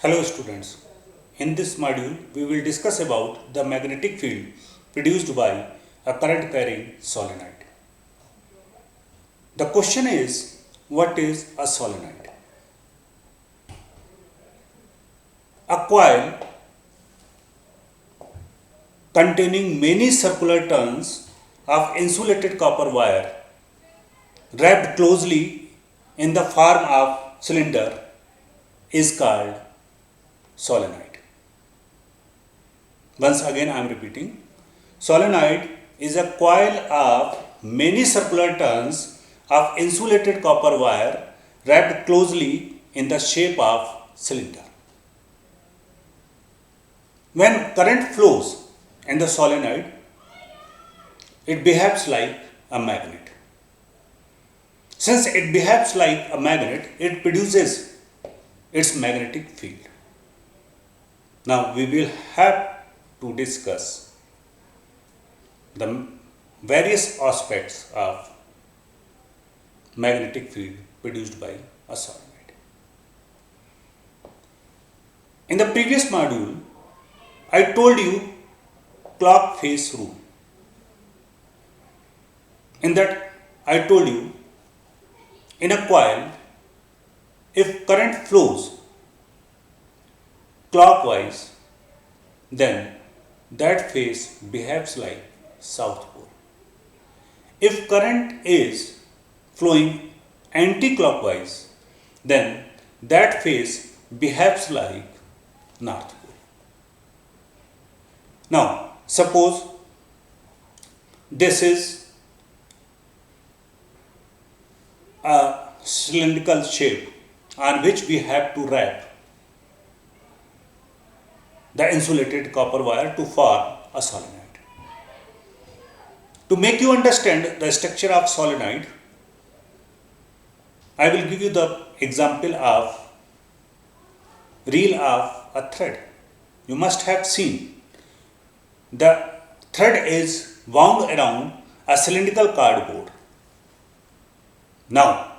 Hello students, in this module we will discuss about the magnetic field produced by a current carrying solenoid. The question is, what is a solenoid? A coil containing many circular turns of insulated copper wire wrapped closely in the form of cylinder is called solenoid. Once again I am repeating, solenoid is a coil of many circular turns of insulated copper wire wrapped closely in the shape of cylinder. When current flows in the solenoid, it behaves like a magnet. Since it behaves like a magnet, it produces its magnetic field. Now we will have to discuss the various aspects of magnetic field produced by a solenoid. In the previous module, I told you clock phase rule. In that, I told you in a coil, if current flows clockwise, then that phase behaves like south pole. If current is flowing anti-clockwise, then that phase behaves like north pole. Now, suppose this is a cylindrical shape on which we have to wrap the insulated copper wire to form a solenoid. To make you understand the structure of solenoid, I will give you the example of reel of a thread. You must have seen the thread is wound around a cylindrical cardboard. Now,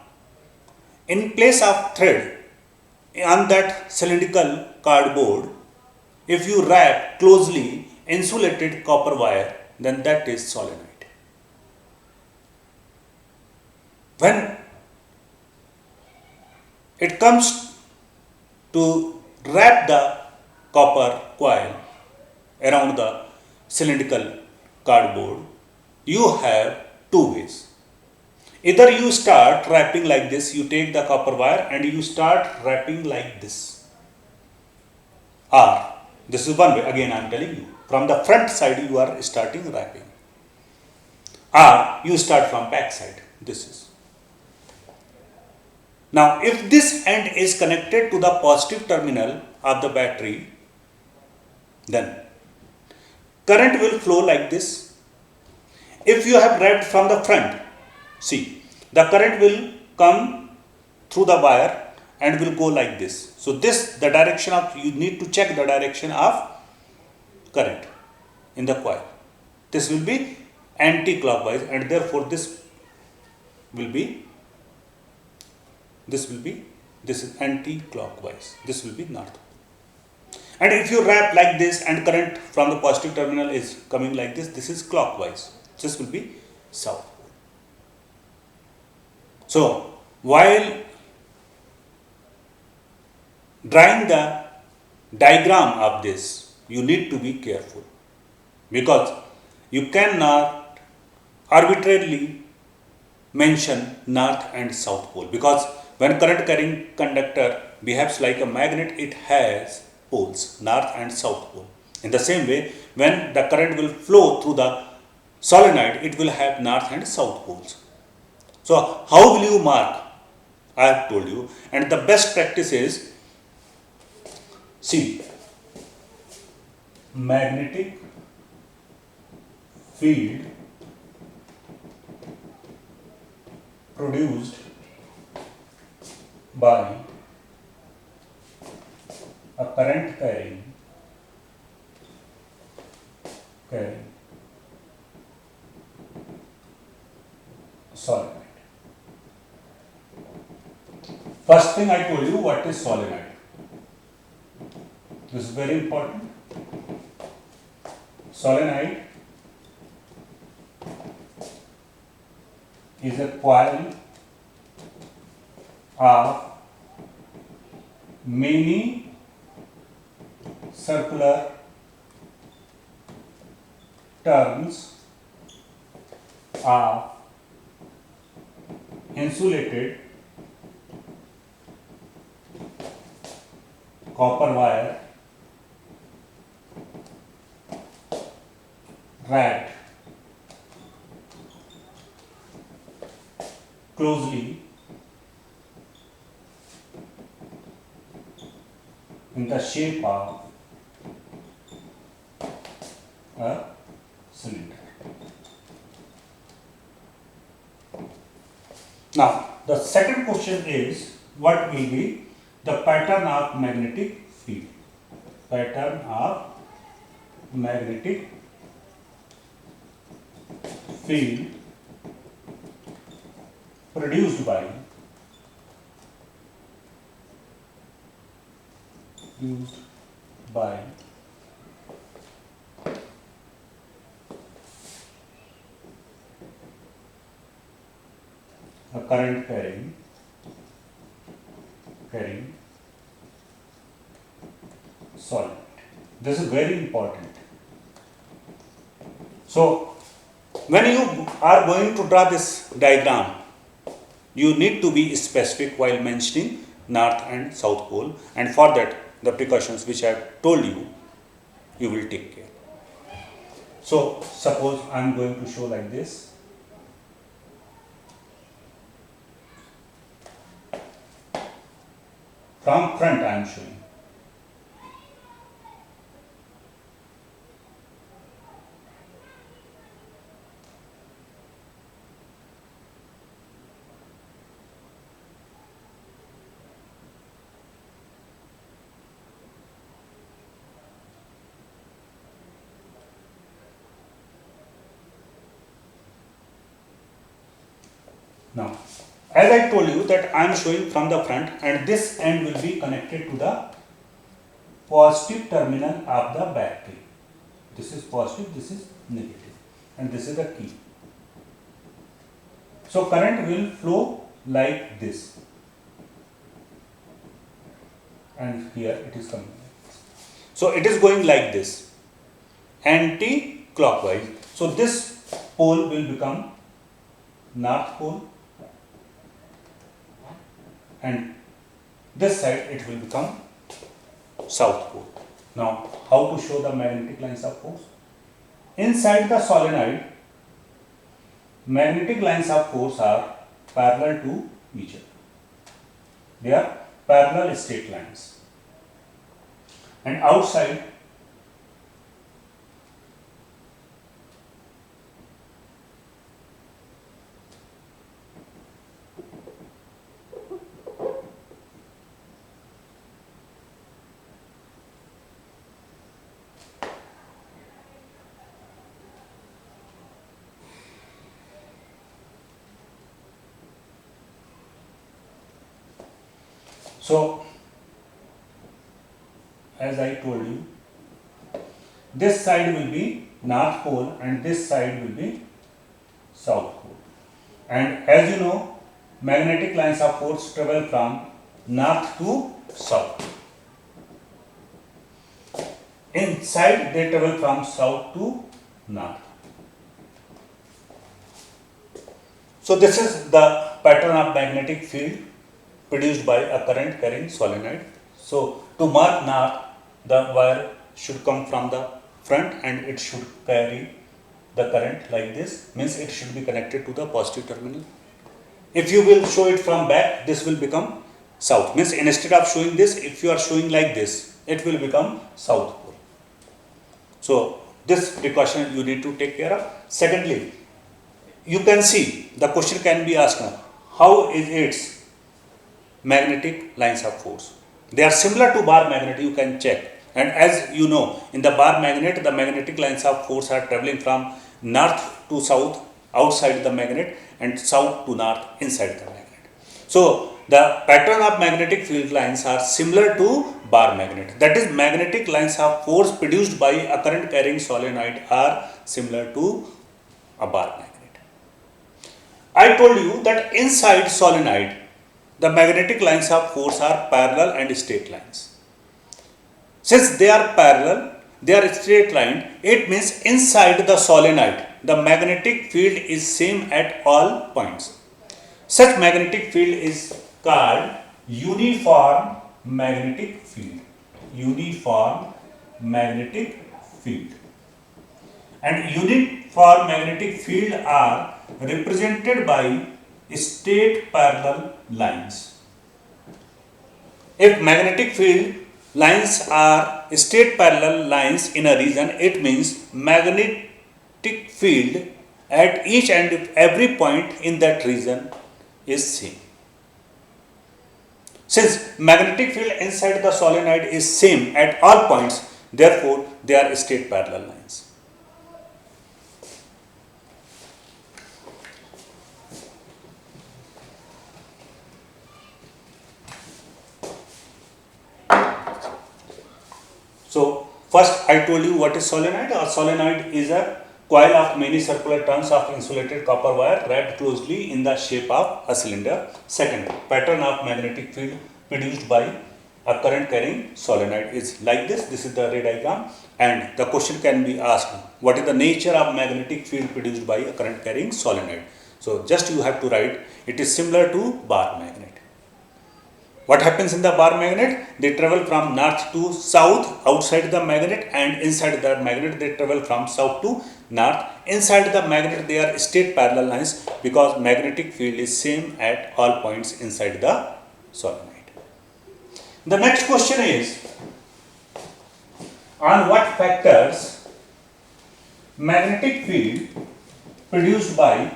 in place of thread on that cylindrical cardboard, if you wrap closely insulated copper wire, then that is solenoid. When it comes to wrap the copper coil around the cylindrical cardboard, you have two ways. Either you start wrapping like this, you take the copper wire and you start wrapping like this. Or, this is one way, again I am telling you, from the front side you are starting wrapping. Or, you start from back side, this is. Now, if this end is connected to the positive terminal of the battery, then current will flow like this. If you have wrapped from the front, see, the current will come through the wire and will go like this. So this, the direction of, you need to check the direction of current in the coil. This will be anti-clockwise and therefore this is anti-clockwise. This will be north. And if you wrap like this and current from the positive terminal is coming like this is clockwise. This will be south. So, while drawing the diagram of this, you need to be careful because you cannot arbitrarily mention north and south pole, because when current carrying conductor behaves like a magnet, it has poles, north and south pole. In the same way, when the current will flow through the solenoid, it will have north and south poles. So, how will you mark? I have told you, and the best practice is, see, magnetic field produced by a current carrying solenoid. First thing I told you, what is solenoid? This is very important. Solenoid is a coil of many circular turns of insulated copper wire wrapped closely in the shape of a cylinder. Now, the second question is, what will be the pattern of magnetic field? Pattern of magnetic field produced by a current carrying solid. This is very important. So, when you are going to draw this diagram, you need to be specific while mentioning north and south pole, and for that the precautions which I have told you, you will take care. So, suppose I am going to show like this. From front I am showing. Now, as I told you that I am showing from the front, and this end will be connected to the positive terminal of the battery. This is positive, this is negative, and this is the key. So, current will flow like this, and here it is coming like this. So, it is going like this, anti-clockwise. So, this pole will become north pole, and this side it will become south pole. Now, how to show the magnetic lines of force? Inside the solenoid, magnetic lines of force are parallel to each other. They are parallel straight lines. And outside, so as I told you, this side will be north pole and this side will be south pole. And as you know, magnetic lines of force travel from north to south. Inside they travel from south to north. So this is the pattern of magnetic field produced by a current carrying solenoid. So to mark north, the wire should come from the front and it should carry the current like this, means it should be connected to the positive terminal. If you will show it from back, this will become south, means instead of showing this, if you are showing like this, it will become south pole. So this precaution you need to take care of. Secondly, you can see the question can be asked now, how is its magnetic lines of force? They are similar to bar magnet, you can check. And as you know, in the bar magnet, the magnetic lines of force are traveling from north to south outside the magnet and south to north inside the magnet. So the pattern of magnetic field lines are similar to bar magnet. That is, magnetic lines of force produced by a current carrying solenoid are similar to a bar magnet. I told you that inside solenoid, the magnetic lines of force are parallel and straight lines. Since they are parallel, they are straight line, it means inside the solenoid, the magnetic field is same at all points. Such magnetic field is called uniform magnetic field. Uniform magnetic field. And uniform magnetic field are represented by straight parallel lines. If magnetic field lines are straight parallel lines in a region, it means magnetic field at each and every point in that region is same. Since magnetic field inside the solenoid is same at all points, therefore they are straight parallel lines. So first I told you what is solenoid. A solenoid is a coil of many circular turns of insulated copper wire wrapped closely in the shape of a cylinder. Second, pattern of magnetic field produced by a current carrying solenoid is like this. This is the ray diagram, and the question can be asked, what is the nature of magnetic field produced by a current carrying solenoid? So just you have to write, it is similar to bar magnet. What happens in the bar magnet? They travel from north to south outside the magnet, and inside the magnet they travel from south to north. Inside the magnet they are straight parallel lines because magnetic field is same at all points inside the solenoid. The next question is, on what factors magnetic field produced by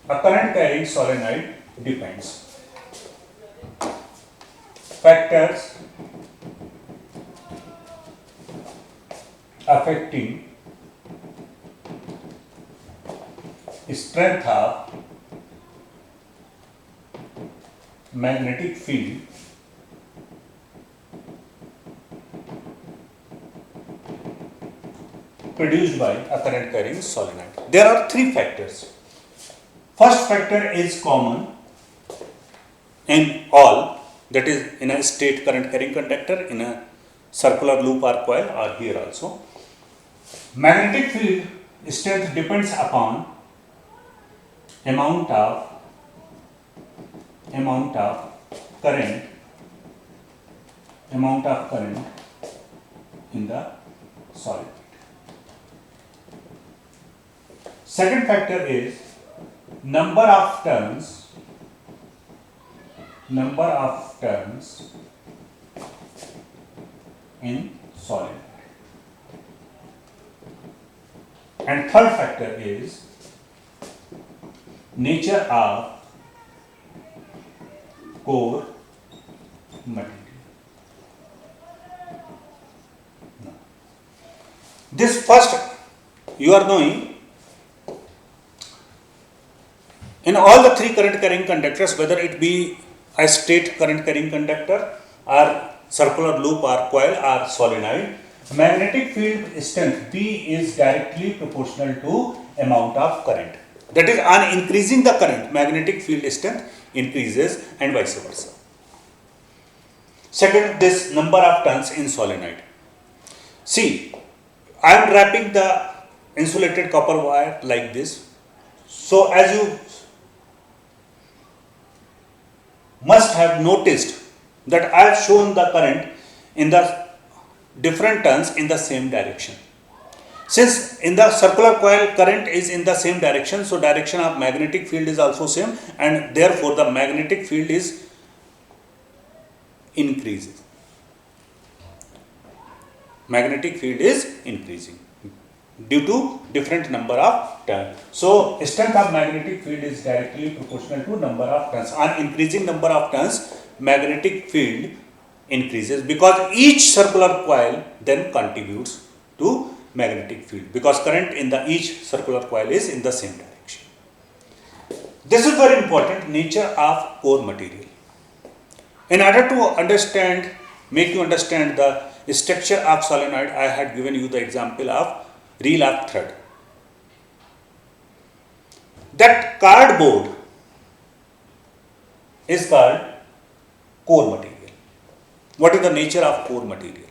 a current carrying solenoid depends? Factors affecting strength of magnetic field produced by a current carrying solenoid. There are three factors. First factor is common in all, that is in a straight current carrying conductor, in a circular loop or coil, or here also. Magnetic field strength depends upon amount of current in the solid. Second factor is number of turns in solid. And third factor is nature of core material. This first you are knowing, in all the three current carrying conductors, whether it be a straight current carrying conductor or circular loop or coil or solenoid, magnetic field strength B is directly proportional to amount of current. That is, on increasing the current, magnetic field strength increases and vice versa. Second, this number of turns in solenoid. See, I am wrapping the insulated copper wire like this. So as you must have noticed that I have shown the current in the different turns in the same direction. Since in the circular coil current is in the same direction, so direction of magnetic field is also same, and therefore the magnetic field is increasing. Magnetic field is increasing due to different number of turns. So strength of magnetic field is directly proportional to number of turns. On increasing number of turns, magnetic field increases because each circular coil then contributes to magnetic field, because current in the each circular coil is in the same direction. This is very important, nature of core material. In order to understand, make you understand the structure of solenoid, I had given you the example of reel of thread. That cardboard is called core material. What is the nature of core material?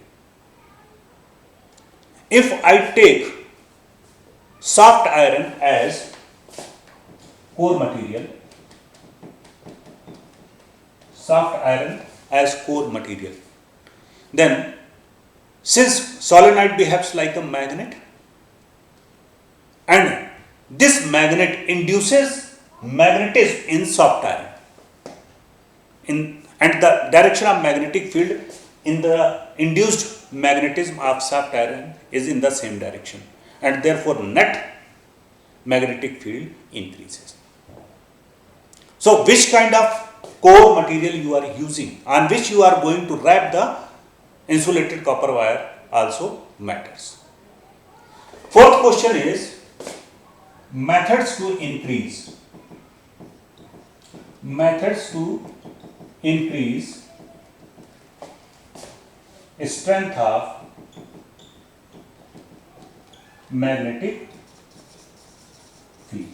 If I take soft iron as core material, soft iron as core material, then since solenoid behaves like a magnet, and this magnet induces magnetism in soft iron, and the direction of magnetic field in the induced magnetism of soft iron is in the same direction, and therefore net magnetic field increases. So which kind of core material you are using, on which you are going to wrap the insulated copper wire, also matters. Fourth question is methods to increase strength of magnetic field.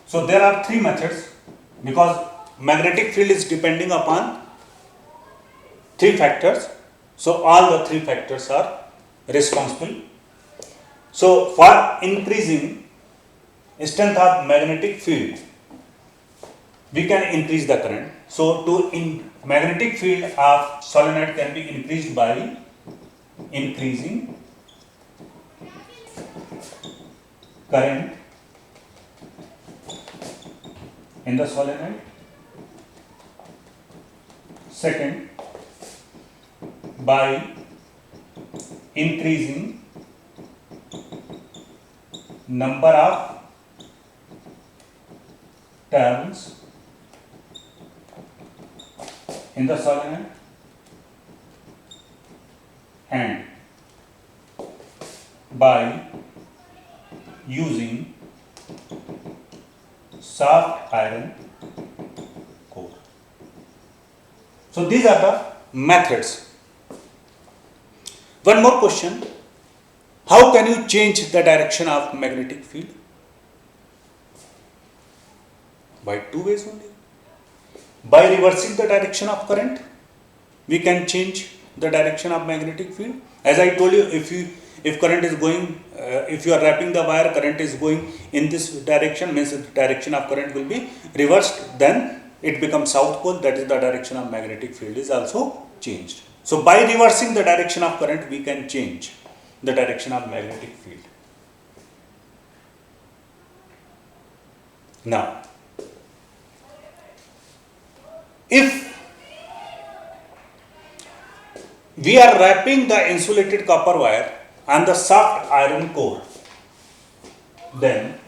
So there are three methods, because magnetic field is depending upon three factors. So all the three factors are responsible. So for increasing strength of magnetic field, we can increase the current. So magnetic field of solenoid can be increased by increasing current in the solenoid. Second, by increasing number of turns in the solenoid, and by using soft iron core. So these are the methods. One more question: how can you change the direction of magnetic field? By two ways only. By reversing the direction of current, we can change the direction of magnetic field. As I told you, if current is going, if you are wrapping the wire, current is going in this direction, means the direction of current will be reversed, then it becomes south pole, that is the direction of magnetic field is also changed. So by reversing the direction of current, we can change the direction of magnetic field. Now, if we are wrapping the insulated copper wire on the soft iron core, then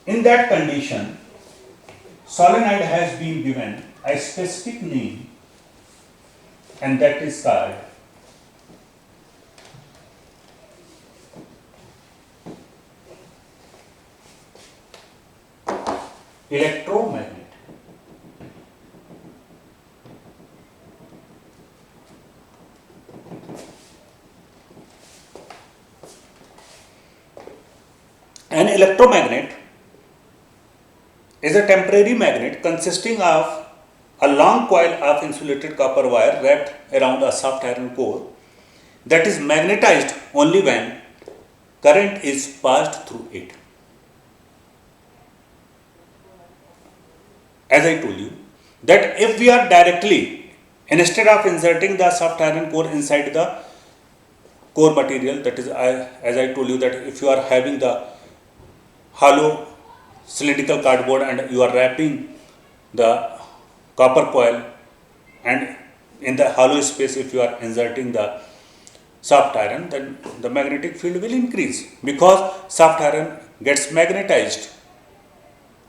in that condition, solenoid has been given a specific name, and that is called electromagnet. An electromagnet is a temporary magnet consisting of a long coil of insulated copper wire wrapped around a soft iron core that is magnetized only when current is passed through it. As I told you, that if we are directly, instead of inserting the soft iron core inside the core material, that is, as I told you, that if you are having the hollow cylindrical cardboard and you are wrapping the copper coil, and in the hollow space if you are inserting the soft iron, then the magnetic field will increase, because soft iron gets magnetized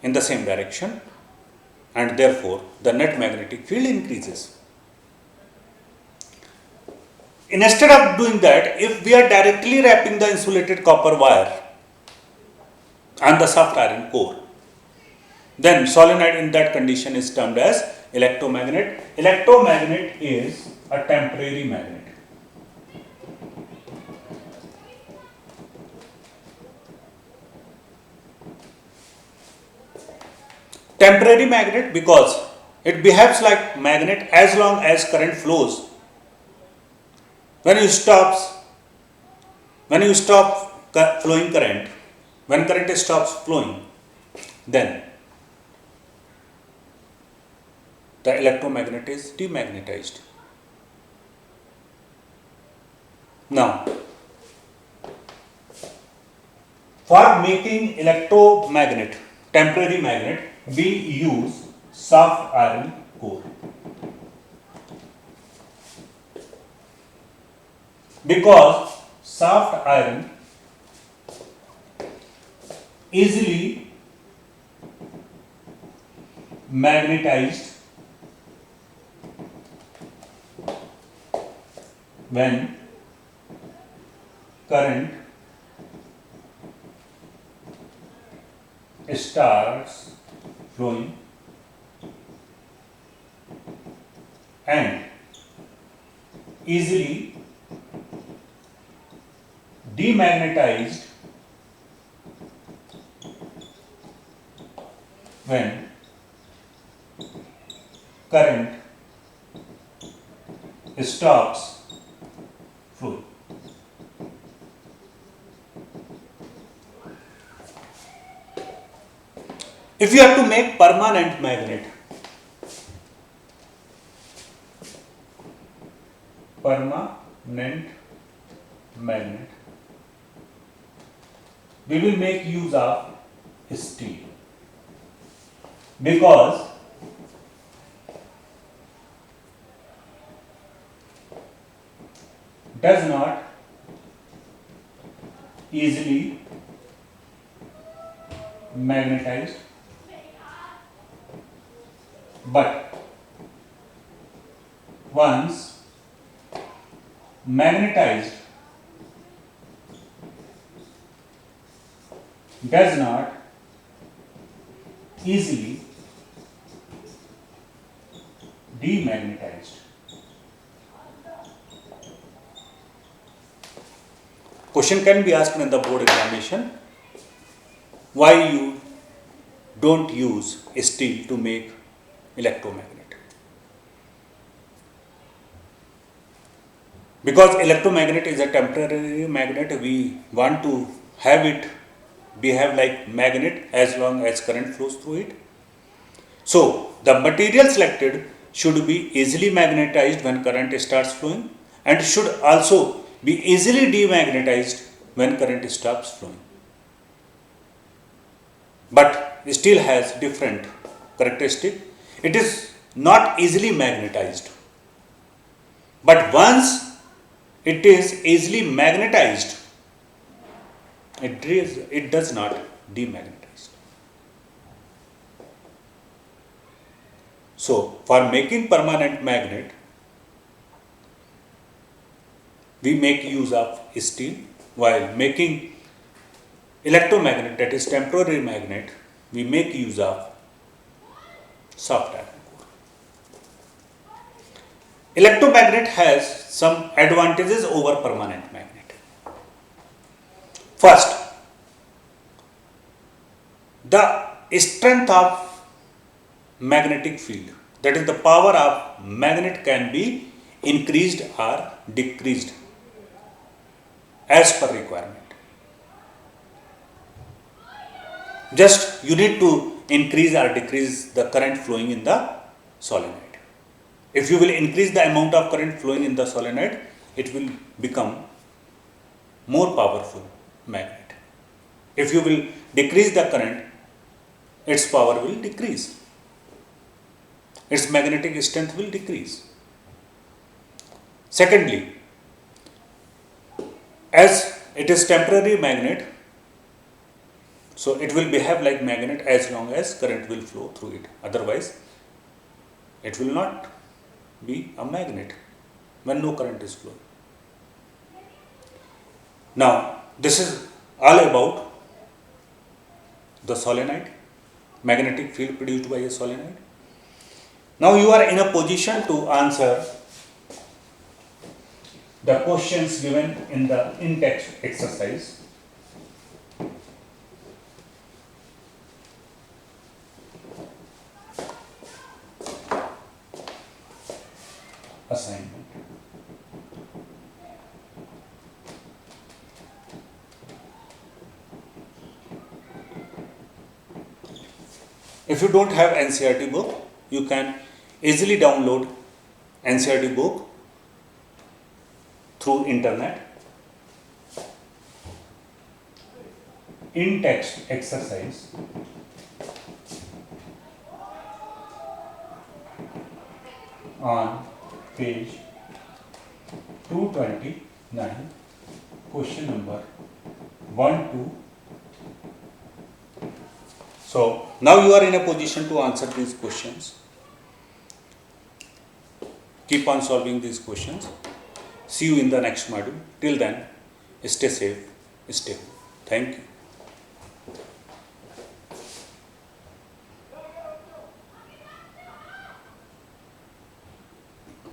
in the same direction, and therefore the net magnetic field increases. Instead of doing that, if we are directly wrapping the insulated copper wire and the soft iron core. Then solenoid in that condition is termed as electromagnet. Electromagnet is a temporary magnet. Temporary magnet because it behaves like magnet as long as current flows. When you stop flowing current, when current stops flowing, then the electromagnet is demagnetized. Now, for making electromagnet, temporary magnet, we use soft iron core. Because soft iron easily magnetized when current starts flowing and easily demagnetized when current stops flowing. If you have to make permanent magnet, we will make use of steel because does not easily magnetized, but once magnetized does not easily demagnetized. Question can be asked in the board examination, why you don't use steel to make electromagnet? Because electromagnet is a temporary magnet, we want to have it behave like magnet as long as current flows through it. So the material selected should be easily magnetized when current starts flowing and should also be easily demagnetized when current stops flowing. But steel has different characteristic. It is not easily magnetized. But once it is easily magnetized, it does not demagnetize. So, for making permanent magnet, we make use of steel, while making electromagnet, that is temporary magnet, we make use of soft iron core. Electromagnet has some advantages over permanent magnet. First, the strength of magnetic field, that is the power of magnet, can be increased or decreased as per requirement. Just you need to increase or decrease the current flowing in the solenoid. If you will increase the amount of current flowing in the solenoid, it will become more powerful magnet. If you will decrease the current, its power will decrease. Its magnetic strength will decrease. Secondly, as it is temporary magnet, so it will behave like magnet as long as current will flow through it. Otherwise, it will not be a magnet when no current is flowing. Now, this is all about the solenoid, magnetic field produced by a solenoid. Now you are in a position to answer the questions given in the in-text exercise. Assignment. If you don't have NCERT book, you can easily download NCERT book through internet. In-text exercise on page 229, question number 1, 2. So now you are in a position to answer these questions. Keep on solving these questions. See you in the next module. Till then, stay safe, stay home. Thank you.